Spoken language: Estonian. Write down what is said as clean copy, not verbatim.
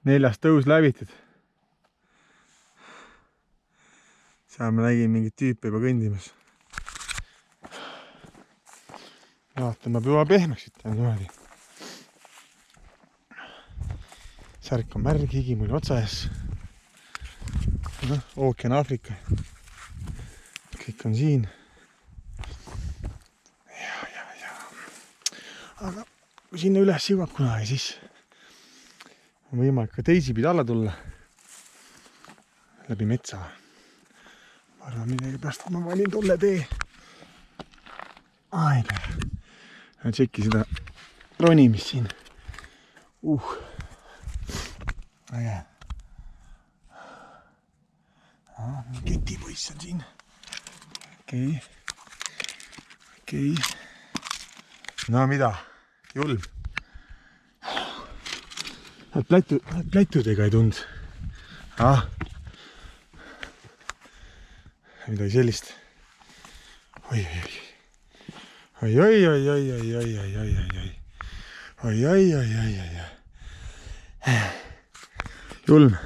4. tõus läbitud. Seal ma nägin mingit tüüpi juba kõndimas. Vaatan, ma juba pehmeks ütlen niimoodi. Särk on märg, higi mul otsa ees. Ookean Aafrika. Kõik on siin. Ja. Aga kui sinna üles jõuab kunagi, siis on võimalik ka teisipidi alla tulla. Läbi metsa. Ma arvan, millegi pärast ma valin tolle tee. Aega. Tšekki seda ronimist siin. Äge. Ketipoiss on siin. Okei. No mida? Julm. Plätudega ei tund. Midagi sellist. Oi. Julm.